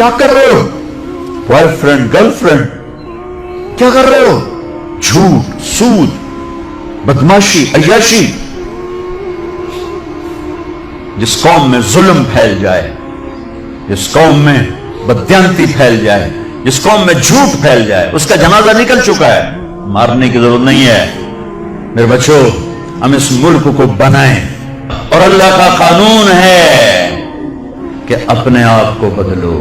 क्या कर रहे हो? बॉयफ्रेंड गर्लफ्रेंड, क्या कर रहे हो? झूठ, सूद, बदमाशी, अय्याशी। जिस कौम में जुल्म फैल जाए, जिस कौम में बदयांती फैल जाए, जिस कौम में झूठ फैल जाए, उसका जनाजा निकल चुका है, मारने की जरूरत नहीं है। मेरे बच्चों, हम इस मुल्क को बनाएं, और अल्लाह का कानून है कि अपने आप को बदलो।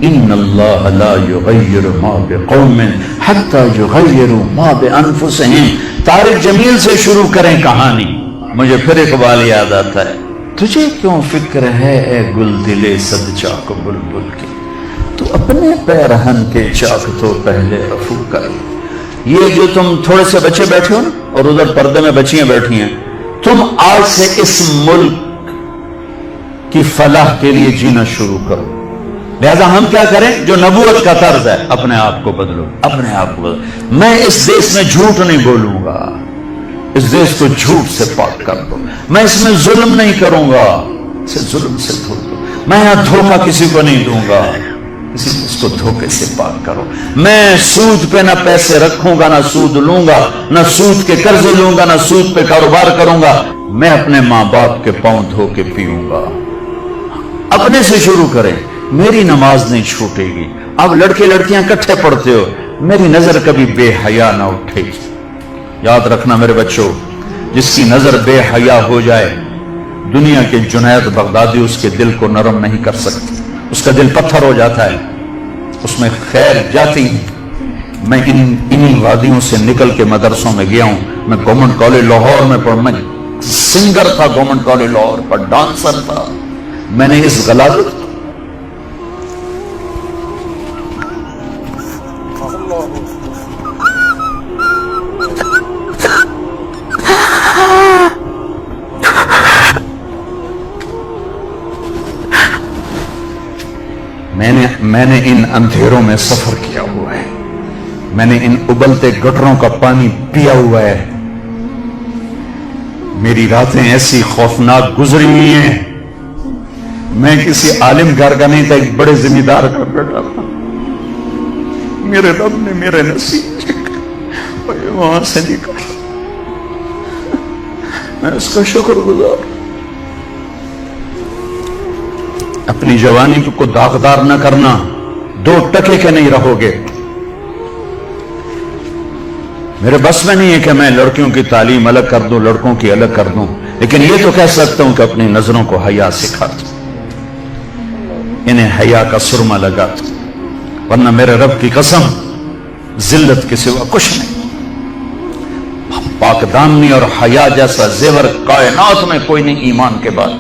इन्नल्लाह ला युगय्यिरु मा बिक़ौमिन हत्ता युगय्यिरु मा बिअनफुसिहिम। तारिक जमील से शुरू करें कहानी। मुझे फिर इकबाल याद आता है, तुझे क्यों फिक्र है ए गुल दिले सद चाक बुलबुल की, तू अपने पैरहन के चाक तो पहले रफू कर। ये जो तुम थोड़े से बच्चे बैठे हो ना, और उधर पर्दे में बच्चियां बैठी हैं, तुम आज से इस मुल्क की फलाह के लिए जीना शुरू करो। लिहाजा हम क्या करें? जो नबूवत का तर्ज है, अपने आप को बदलो, अपने आप को बदलो। मैं इस देश में झूठ नहीं बोलूंगा, इस देश को झूठ से पाक कर दो। मैं इसमें जुल्म नहीं करूंगा, इसे जुल्म से धो दो। मैं यहां धोखा किसी को नहीं दूंगा, इसको धोखे से पाक करो। मैं सूद पे ना पैसे रखूंगा, ना सूद लूंगा, ना सूद के कर्जे लूंगा, ना सूद पे कारोबार करूंगा। मैं अपने मां बाप के पांव धो के पीऊंगा। अपने से शुरू करें। मेरी नमाज नहीं छूटेगी। अब लड़के लड़कियां इकट्ठे पढ़ते हो, मेरी नजर कभी बेहया ना उठेगी। याद रखना मेरे बच्चों, जिसकी नजर बेहया हो जाए, दुनिया के जुनैद बगदादी उसके दिल को नरम नहीं कर सकती, उसका दिल पत्थर हो जाता है, उसमें खैर जाती। मैं इन्हीं वादियों से निकल के मदरसों में गया हूं। मैं गवर्नमेंट कॉलेज लाहौर में पढ़, मैं सिंगर था गवर्नमेंट कॉलेज लाहौर पर, डांसर था। मैंने इस गलाजत मैंने इन अंधेरों में सफर किया हुआ है, मैंने इन उबलते गटरों का पानी पिया हुआ है। मेरी रातें ऐसी खौफनाक गुजरी हुई हैं। मैं किसी आलिम घर का नहीं था, एक बड़े जिम्मेदार का बेटा था। मेरे रब ने मेरे नसीब वहां से निकाला, मैं उसका शुक्रगुजार। अपनी जवानी को दागदार न करना, 2 टके के नहीं रहोगे। मेरे बस में नहीं है कि मैं लड़कियों की तालीम अलग कर दूं, लड़कों की अलग कर दूं, लेकिन ये तो कह सकता हूं कि अपनी नजरों को हया सिखा दूं, इन्हें हया का सुरमा लगा दूं। वरना मेरे रब की कसम, जिल्लत के सिवा कुछ नहीं। पाकदामनी और हया जैसा जेवर कायनात में कोई नहीं ईमान के बाद।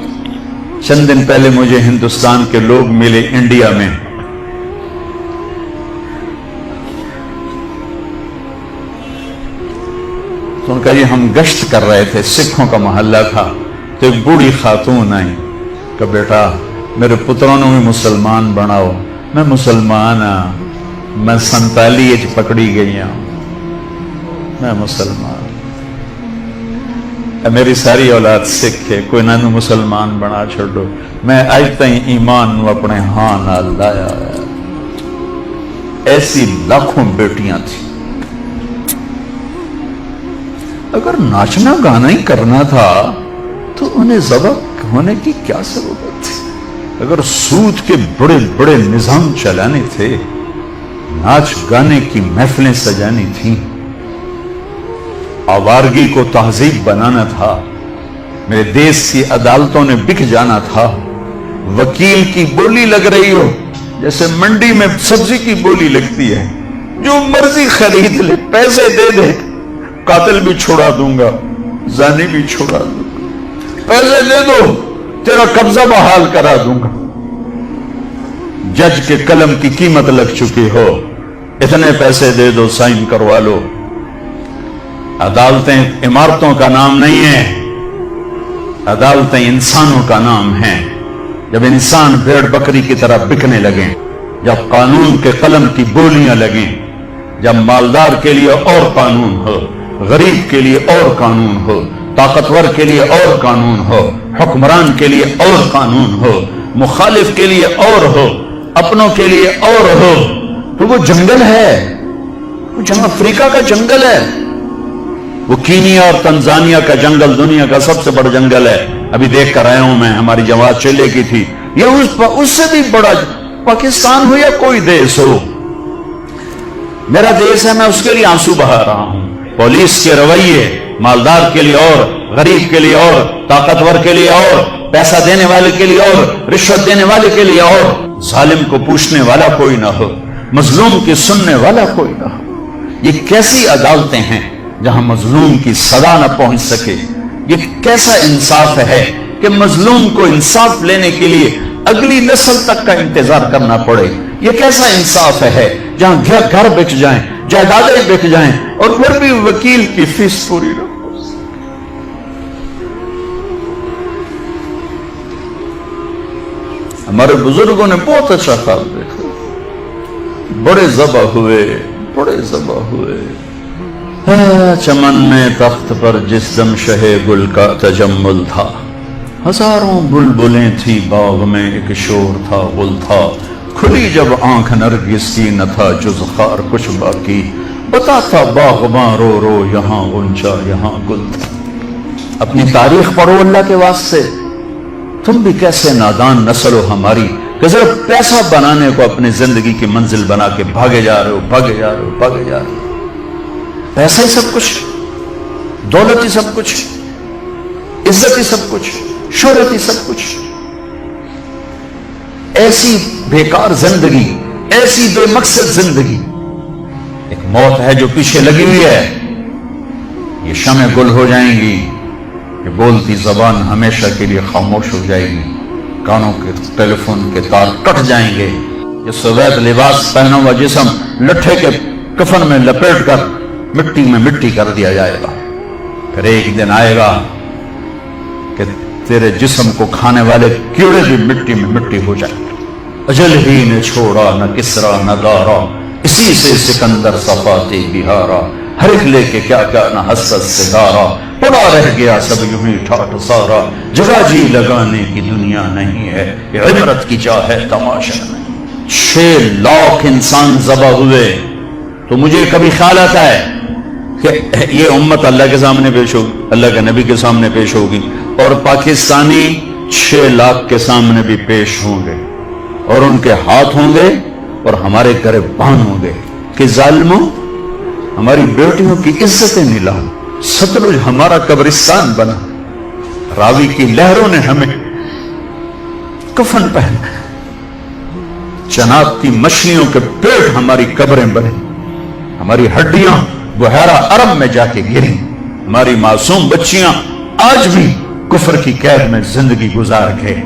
चंद दिन पहले मुझे हिंदुस्तान के लोग मिले इंडिया में। तो उनका ये हम गश्त कर रहे थे, सिखों का मोहल्ला था, तो एक बूढ़ी खातून आई कि बेटा मेरे पुत्रों ने भी मुसलमान बनाओ। मैं मुसलमान हाँ, मैं 47 पकड़ी गई हूं, मैं मुसलमान। मेरी सारी औलाद सिख है, कोई ना मुसलमान बना छोड़ो। मैं आज तक ईमान अपने हां नाल लाया है। ऐसी लाखों बेटियां थी। अगर नाचना गाना ही करना था तो उन्हें ज़बह होने की क्या जरूरत थी? अगर सूद के बड़े बड़े निजाम चलाने थे, नाच गाने की महफिलें सजानी थी, आवारगी को तहजीब बनाना था, मेरे देश की अदालतों ने बिक जाना था, वकील की बोली लग रही हो जैसे मंडी में सब्जी की बोली लगती है, जो मर्जी खरीद ले, पैसे दे दे, कातिल भी छुड़ा दूंगा, जानी भी छुड़ा दूंगा, पैसे दे दो, तेरा कब्जा बहाल करा दूंगा। जज के कलम की कीमत लग चुकी हो, इतने पैसे दे दो, साइन करवा लो। अदालतें इमारतों का नाम नहीं है, अदालतें इंसानों का नाम है। जब इंसान भेड़ बकरी की तरह बिकने लगे, जब कानून के कलम की बोलियां लगे, जब मालदार के लिए और कानून हो, गरीब के लिए और कानून हो, ताकतवर के लिए और कानून हो, हुक्मरान के लिए और कानून हो, मुखालिफ के लिए और हो, अपनों के लिए और हो, तो वो जंगल है, वो जहां अफ्रीका का जंगल है, वो कीनिया और तंजानिया का जंगल दुनिया का सबसे बड़ा जंगल है। अभी देख कर आया हूं मैं, हमारी जमात चले की थी। ये उससे भी बड़ा पाकिस्तान हो या कोई देश हो, मेरा देश है, मैं उसके लिए आंसू बहा रहा हूं। पुलिस के रवैये मालदार के लिए और, गरीब के लिए और, ताकतवर के लिए और, पैसा देने वाले के लिए और, रिश्वत देने वाले के लिए और, जालिम को पूछने वाला कोई ना हो, मजलूम की सुनने वाला कोई ना हो। ये कैसी अदालतें हैं जहां मजलूम की सदा न पहुंच सके। ये कैसा इंसाफ है कि मजलूम को इंसाफ लेने के लिए अगली नस्ल तक का इंतजार करना पड़े। ये कैसा इंसाफ है जहां घर बिक जाएं, जायदादें बिक जाएं और फिर भी वकील की फीस पूरी न हो। हमारे बुजुर्गों ने बहुत अच्छा ख्याल देखा, बड़े ज़बा हुए, बड़े ज़बा हुए। चमन में तख्त पर जिस दम शहे गुल का तजम्मुल था, हजारों बुलबुलें थी बाग में, एक शोर था, गुल था, खुली जब आंख नरगिस की, न था जुज़ खार कुछ बाकी, बताता बागबां रो रो यहां गुंजा यहां गुल था। अपनी तारीख पढ़ो अल्लाह के वास्ते। तुम भी कैसे नादान नस्ल हो हमारी कि सिर्फ पैसा बनाने को अपनी जिंदगी की मंजिल बना के भागे जा रहे हो, भागे जा रहे हो, भागे जा रहे हो। पैसा ही सब कुछ, दौलत ही सब कुछ, इज्जत ही सब कुछ, शोहरत ही सब कुछ। ऐसी बेकार जिंदगी, ऐसी बेमकसद जिंदगी। एक मौत है जो पीछे लगी हुई है, ये शमें गुल हो जाएंगी, ये बोलती जबान हमेशा के लिए खामोश हो जाएगी, कानों के टेलीफोन के तार कट जाएंगे, ये सफेद लिबास पहना हुआ जिस्म लट्ठे के कफन में लपेट कर मिट्टी में मिट्टी कर दिया जाएगा। फिर एक दिन आएगा कि तेरे जिस्म को खाने वाले कीड़े भी मिट्टी में मिट्टी हो जाएंगे। अजल ही ने छोड़ा न किसरा न दारा, इसी से सिकंदर सफाते बिहारा, हर एक लेके क्या क्या न हसरत से दारा, पड़ा रह गया सब यूं ही ठाठ सारा, जगह जी लगाने की दुनिया नहीं है, ये इबरत की चाह है तमाशा नहीं। 6 लाख इंसान ज़बा हुए, तो मुझे कभी ख्याल आता है कि ये उम्मत अल्लाह के सामने पेश होगी, अल्लाह के नबी के सामने पेश होगी, और पाकिस्तानी 6 लाख के सामने भी पेश होंगे, और उनके हाथ होंगे और हमारे गिरबान होंगे कि जालिमों, हमारी बेटियों की इज्जतें नीलाम, सतलुज हमारा कब्रिस्तान बना, रावी की लहरों ने हमें कफन पहना, चनाब की मछलियों के पेट हमारी कब्रें बने, हमारी हड्डियां बुहरा अरब में जाके गिरी, हमारी मासूम बच्चियां आज भी कुफर की कैद में जिंदगी गुजार गए,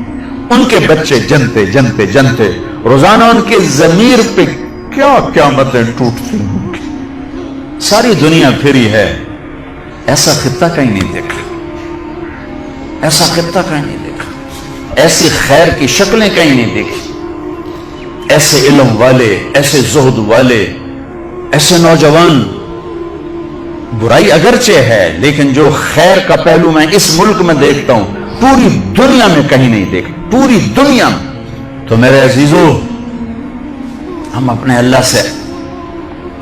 उनके बच्चे जनते जनते जनते रोजाना उनके जमीर पे क्या क्या मतें टूटती होंगी। सारी दुनिया फिरी है, ऐसा खित्ता कहीं नहीं देखा, ऐसा खित्ता कहीं नहीं देखा, ऐसी खैर की शक्लें कहीं नहीं देखी, ऐसे इल्म वाले, ऐसे zuhd वाले, ऐसे नौजवान। बुराई अगरचे है, लेकिन जो खैर का पहलू मैं इस मुल्क में देखता हूं, पूरी दुनिया में कहीं नहीं देखा, पूरी दुनिया में। तो मेरे अजीजों, हम अपने अल्लाह से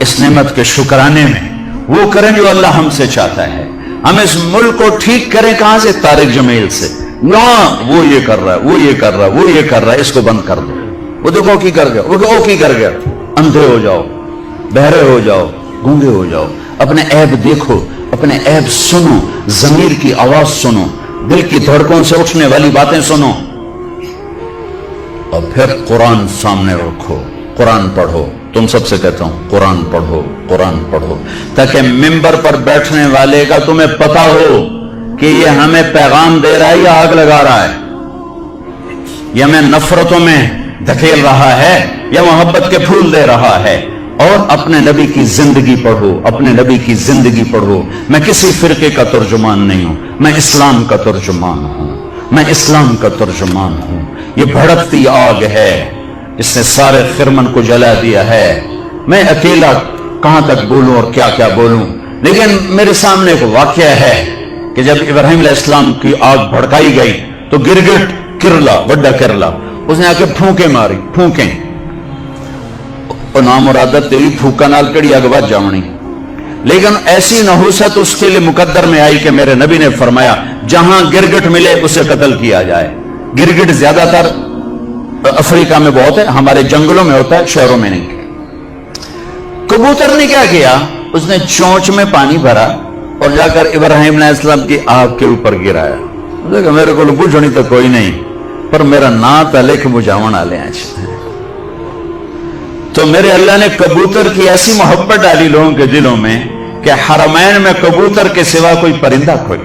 इस नेमत के शुक्राने में वो करें जो अल्लाह हमसे चाहता है। हम इस मुल्क को ठीक करें कहां से? तारिक जमील से। वो ये कर रहा है, वो ये कर रहा है, वो ये कर रहा है, इसको बंद कर दो। वो देखो की कर गया, वो की कर गया। अंधे हो जाओ, बहरे हो जाओ, गूंगे हो जाओ, अपने ऐब देखो, अपने ऐब सुनो, जमीर की आवाज सुनो, दिल की धड़कों से उठने वाली बातें सुनो, और फिर कुरान सामने रखो, कुरान पढ़ो। तुम सबसे कहता हूं, कुरान पढ़ो, कुरान पढ़ो, ताकि मिंबर पर बैठने वाले का तुम्हें पता हो कि ये हमें पैगाम दे रहा है या आग लगा रहा है, या हमें नफरतों में धकेल रहा है या मोहब्बत के फूल दे रहा है। और अपने नबी की जिंदगी पढ़ो, अपने नबी की जिंदगी पढ़ो। मैं किसी फिरके का तर्जुमान नहीं हूं, मैं इस्लाम का तर्जुमान हूं, मैं इस्लाम का तर्जुमान हूं। ये भड़कती आग है, इसने सारे खिरमन को जला दिया है। मैं अकेला कहां तक बोलूं और क्या क्या बोलूं, लेकिन मेरे सामने एक वाकया है कि जब इब्राहिम अलैहिस्सलाम की आग भड़काई गई तो गिरगिट किरला, बड़ा किरला, उसने आके फूंके मारी, फूंके और नामुरादत तेरी फूका नाल कड़ी अग बच जावनी। लेकिन ऐसी नहुसत उसके लिए मुकद्दर में आई कि मेरे नबी ने फरमाया जहां गिरगिट मिले उसे कत्ल किया जाए। गिरगिट ज्यादातर अफ्रीका में बहुत है, हमारे जंगलों में होता है, शहरों में नहीं। कबूतर ने क्या किया, उसने चोंच में पानी भरा और जाकर इब्राहिम अलैहिस्सलाम की आग के ऊपर गिराया। देखो मेरे को बुझनी तो कोई नहीं, पर मेरा ना तलिख बुझावन आले हैं। तो मेरे अल्लाह ने कबूतर की ऐसी मोहब्बत डाली लोगों के दिलों में कि हरमैन में कबूतर के सिवा कोई परिंदा कोई,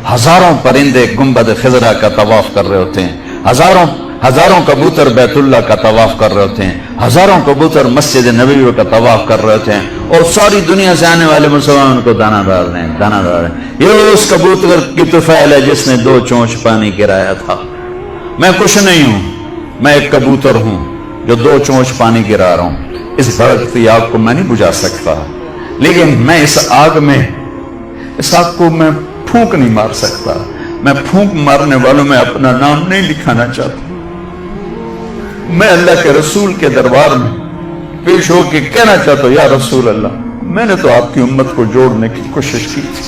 हजारों परिंदे गुंबद खिजरा का तवाफ कर रहे होते हैं, हजारों कबूतर बैतुल्ला का तवाफ कर रहे होते हैं, हजारों कबूतर मस्जिद नबवी का तवाफ कर रहे होते हैं, और सारी दुनिया से आने वाले मुसलमान उनको दाना डाल रहे हैं, दाना डाल रहे हैं। ये उस कबूतर की तुफैल है जिसने 2 चोंच पानी गिराया था। मैं कुछ नहीं हूं, मैं एक कबूतर हूं जो 2 चोंच पानी गिरा रहा हूं। इस भड़कती आग को मैं नहीं बुझा सकता, लेकिन मैं इस आग को मैं फूंक नहीं मार सकता। मैं फूंक मारने वालों में अपना नाम नहीं लिखाना चाहता। मैं अल्लाह के रसूल के दरबार में पेश होकर कहना चाहता हूं, या रसूल अल्लाह, मैंने तो आपकी उम्मत को जोड़ने की कोशिश की थी,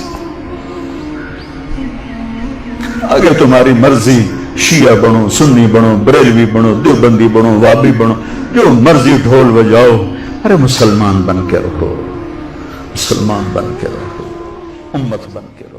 अगर तुम्हारी मर्जी शिया बनो, सुन्नी बनो, बरेलवी बनो, देवबंदी बनो, वाबी बनो, जो मर्जी ढोल बजाओ, अरे मुसलमान बन के रहो, मुसलमान बन के रहो, उम्मत बन के रहो।